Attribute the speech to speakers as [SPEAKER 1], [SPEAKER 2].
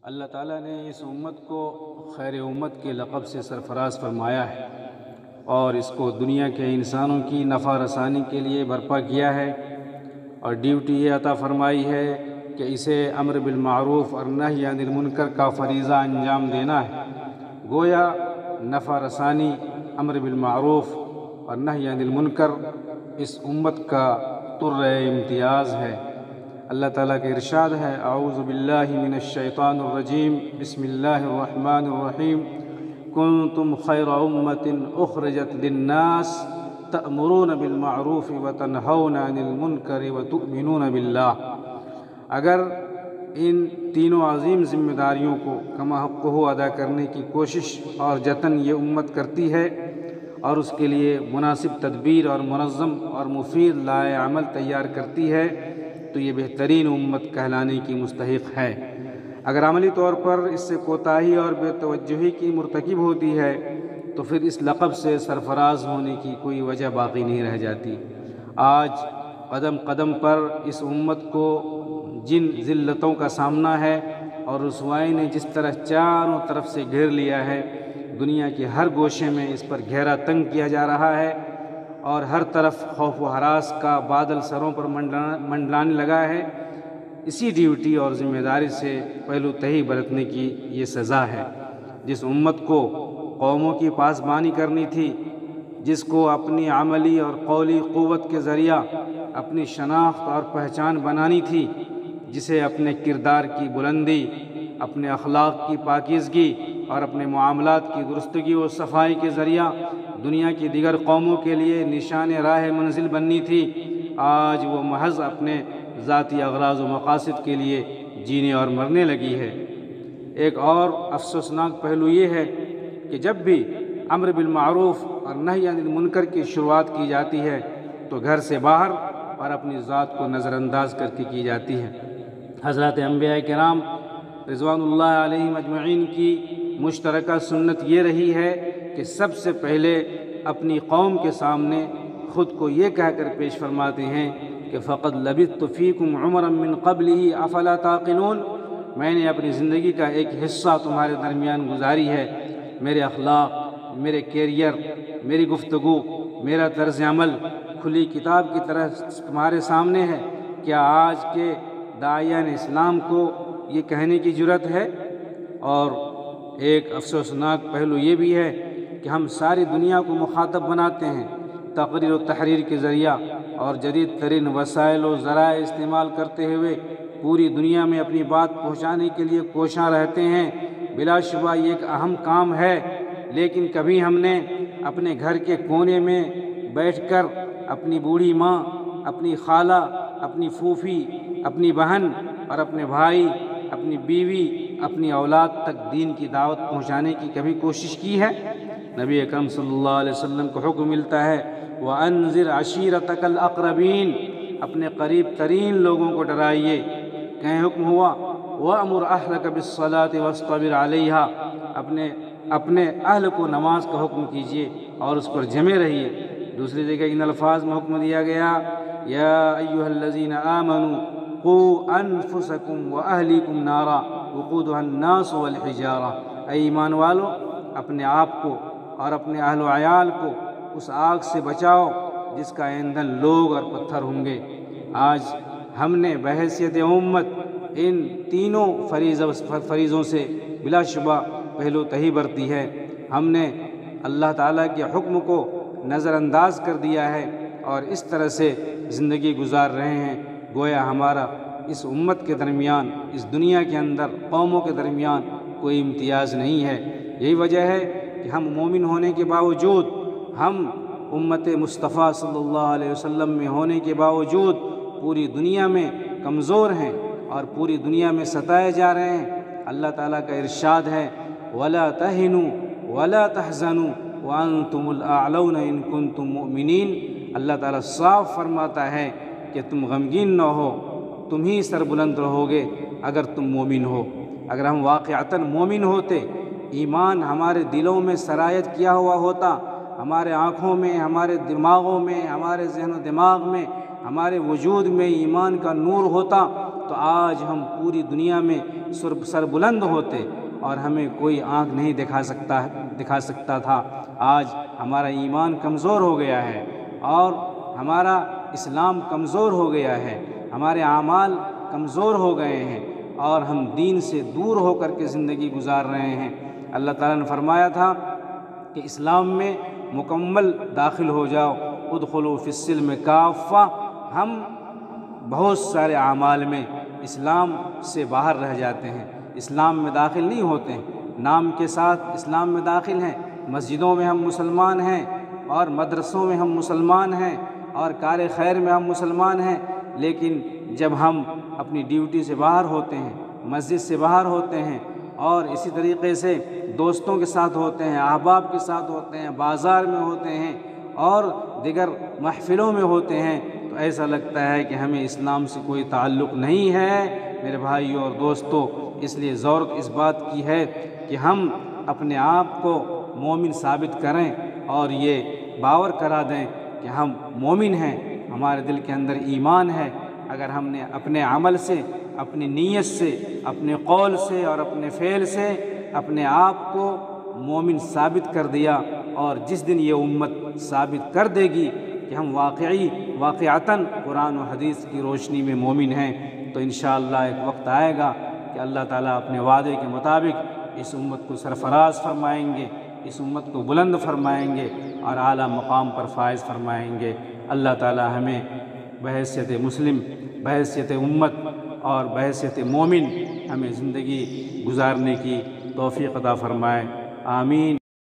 [SPEAKER 1] اللہ تعالیٰ نے اس امت کو خیر امت کے لقب سے سرفراز فرمایا ہے اور اس کو دنیا کے انسانوں کی نفع رسانی کے لیے برپا کیا ہے، اور ڈیوٹی یہ عطا فرمائی ہے کہ اسے امر بالمعروف اور نہی عن المنکر کا فریضہ انجام دینا ہے۔ گویا نفع رسانی، امر بالمعروف اور نہی عن المنکر اس امت کا امتیاز ہے۔ اللہ تعالیٰ کا ارشاد ہے، اعوذ باللہ من الشیطان الرجیم، بسم اللہ الرحمن الرحیم، کنتم خیر امت اخرجت للناس تأمرون بالمعروف وتنہون عن المنکر وتؤمنون باللہ۔ اگر ان تینوں عظیم ذمہ داریوں کو کما حقہ ادا کرنے کی کوشش اور جتن یہ امت کرتی ہے اور اس کے لیے مناسب تدبیر اور منظم اور مفید لائحہ عمل تیار کرتی ہے تو یہ بہترین امت کہلانے کی مستحق ہے۔ اگر عملی طور پر اس سے کوتاہی اور بے توجہی کی مرتکب ہوتی ہے تو پھر اس لقب سے سرفراز ہونے کی کوئی وجہ باقی نہیں رہ جاتی۔ آج قدم قدم پر اس امت کو جن ذلتوں کا سامنا ہے اور رسوائی نے جس طرح چاروں طرف سے گھیر لیا ہے، دنیا کے ہر گوشے میں اس پر گہرا تنگ کیا جا رہا ہے اور ہر طرف خوف و ہراس کا بادل سروں پر منڈلانے لگا ہے، اسی ڈیوٹی اور ذمہ داری سے پہلو تہی برتنے کی یہ سزا ہے۔ جس امت کو قوموں کی پاسبانی کرنی تھی، جس کو اپنی عملی اور قولی قوت کے ذریعہ اپنی شناخت اور پہچان بنانی تھی، جسے اپنے کردار کی بلندی، اپنے اخلاق کی پاکیزگی اور اپنے معاملات کی درستگی و صفائی کے ذریعہ دنیا کی دیگر قوموں کے لیے نشان راہ منزل بننی تھی، آج وہ محض اپنے ذاتی اغراض و مقاصد کے لیے جینے اور مرنے لگی ہے۔ ایک اور افسوسناک پہلو یہ ہے کہ جب بھی امر بالمعروف اور نہی عن المنکر کی شروعات کی جاتی ہے تو گھر سے باہر اور اپنی ذات کو نظر انداز کر کے کی جاتی ہے۔ حضرات انبیاء کرام رضوان اللہ علیہم اجمعین کی مشترکہ سنت یہ رہی ہے کہ سب سے پہلے اپنی قوم کے سامنے خود کو یہ کہہ کر پیش فرماتے ہیں کہ فقد لبثت فیکم عمرا من قبلہ افلا تعقلون، میں نے اپنی زندگی کا ایک حصہ تمہارے درمیان گزاری ہے، میرے اخلاق، میرے کیریئر، میری گفتگو، میرا طرز عمل کھلی کتاب کی طرح تمہارے سامنے ہے۔ کیا آج کے داعیان اسلام کو یہ کہنے کی جرأت ہے؟ اور ایک افسوسناک پہلو یہ بھی ہے کہ ہم ساری دنیا کو مخاطب بناتے ہیں، تقریر و تحریر کے ذریعہ اور جدید ترین وسائل و ذرائع استعمال کرتے ہوئے پوری دنیا میں اپنی بات پہنچانے کے لیے کوشاں رہتے ہیں۔ بلا شبہ یہ ایک اہم کام ہے، لیکن کبھی ہم نے اپنے گھر کے کونے میں بیٹھ کر اپنی بوڑھی ماں، اپنی خالہ، اپنی پھوپھی، اپنی بہن اور اپنے بھائی، اپنی بیوی، اپنی اولاد تک دین کی دعوت پہنچانے کی کبھی کوشش کی ہے؟ نبی اکرم صلی اللہ علیہ وسلم کو حکم ملتا ہے وَأَنذِرْ عَشِيرَتَكَ الْأَقْرَبِينَ، اپنے قریب ترین لوگوں کو ڈرائیے۔ کہیں حکم ہوا وَأْمُرْ أَهْلَكَ بِالصَّلَاةِ وَاصْطَبِرْ عَلَيْهَا، اپنے اہل کو نماز کا حکم کیجیے اور اس پر جمے رہیے۔ دوسری جگہ ان الفاظ میں حکم دیا گیا یا ایھا الذین آمنوا قوا انفسکم واہلیکم نارا وقودها الناس والحجارہ، اے ایمان والو اپنے آپ کو اور اپنے اہل و عیال کو اس آگ سے بچاؤ جس کا ایندھن لوگ اور پتھر ہوں گے۔ آج ہم نے بحیثیت امت ان تینوں فریضوں سے بلا شبہ پہلو تہی برتی ہے۔ ہم نے اللہ تعالیٰ کے حکم کو نظر انداز کر دیا ہے اور اس طرح سے زندگی گزار رہے ہیں گویا ہمارا اس امت کے درمیان، اس دنیا کے اندر قوموں کے درمیان کوئی امتیاز نہیں ہے۔ یہی وجہ ہے کہ ہم مومن ہونے کے باوجود، ہم امت مصطفیٰ صلی اللہ علیہ وسلم میں ہونے کے باوجود پوری دنیا میں کمزور ہیں اور پوری دنیا میں ستائے جا رہے ہیں۔ اللہ تعالیٰ کا ارشاد ہے وَلَا تَهِنُوا وَلَا تَحْزَنُوا وَأَنْتُمُ الْأَعْلَوْنَ إِن كُنتُم مُؤْمِنِينَ۔ اللہ تعالیٰ صاف فرماتا ہے کہ تم غمگین نہ ہو، تم ہی سربلند رہو گے اگر تم مومن ہو۔ اگر ہم واقعتاً مومن ہوتے، ایمان ہمارے دلوں میں سرایت کیا ہوا ہوتا، ہمارے آنکھوں میں، ہمارے دماغوں میں، ہمارے ذہن و دماغ میں، ہمارے وجود میں ایمان کا نور ہوتا تو آج ہم پوری دنیا میں سر بلند ہوتے اور ہمیں کوئی آنکھ نہیں دکھا سکتا تھا۔ آج ہمارا ایمان کمزور ہو گیا ہے اور ہمارا اسلام کمزور ہو گیا ہے، ہمارے اعمال کمزور ہو گئے ہیں اور ہم دین سے دور ہو کر کے زندگی گزار رہے ہیں۔ اللہ تعالیٰ نے فرمایا تھا کہ اسلام میں مکمل داخل ہو جاؤ، ادخلوا فی السلم کافہ۔ ہم بہت سارے اعمال میں اسلام سے باہر رہ جاتے ہیں، اسلام میں داخل نہیں ہوتے ہیں، نام کے ساتھ اسلام میں داخل ہیں، مسجدوں میں ہم مسلمان ہیں اور مدرسوں میں ہم مسلمان ہیں اور کار خیر میں ہم مسلمان ہیں، لیکن جب ہم اپنی ڈیوٹی سے باہر ہوتے ہیں، مسجد سے باہر ہوتے ہیں اور اسی طریقے سے دوستوں کے ساتھ ہوتے ہیں، احباب کے ساتھ ہوتے ہیں، بازار میں ہوتے ہیں اور دیگر محفلوں میں ہوتے ہیں، تو ایسا لگتا ہے کہ ہمیں اسلام سے کوئی تعلق نہیں ہے۔ میرے بھائیوں اور دوستوں، اس لیے ضرورت اس بات کی ہے کہ ہم اپنے آپ کو مومن ثابت کریں اور یہ باور کرا دیں کہ ہم مومن ہیں، ہمارے دل کے اندر ایمان ہے۔ اگر ہم نے اپنے عمل سے، اپنی نیت سے، اپنے قول سے اور اپنے فعل سے اپنے آپ کو مومن ثابت کر دیا، اور جس دن یہ امت ثابت کر دے گی کہ ہم واقعتاً قرآن و حدیث کی روشنی میں مومن ہیں، تو انشاءاللہ ایک وقت آئے گا کہ اللہ تعالیٰ اپنے وعدے کے مطابق اس امت کو سرفراز فرمائیں گے، اس امت کو بلند فرمائیں گے اور اعلیٰ مقام پر فائز فرمائیں گے۔ اللہ تعالیٰ ہمیں بحیثیت مسلم، بحیثیت امت اور بحیثیت مومن ہمیں زندگی گزارنے کی توفیق عطا فرمائے، آمین۔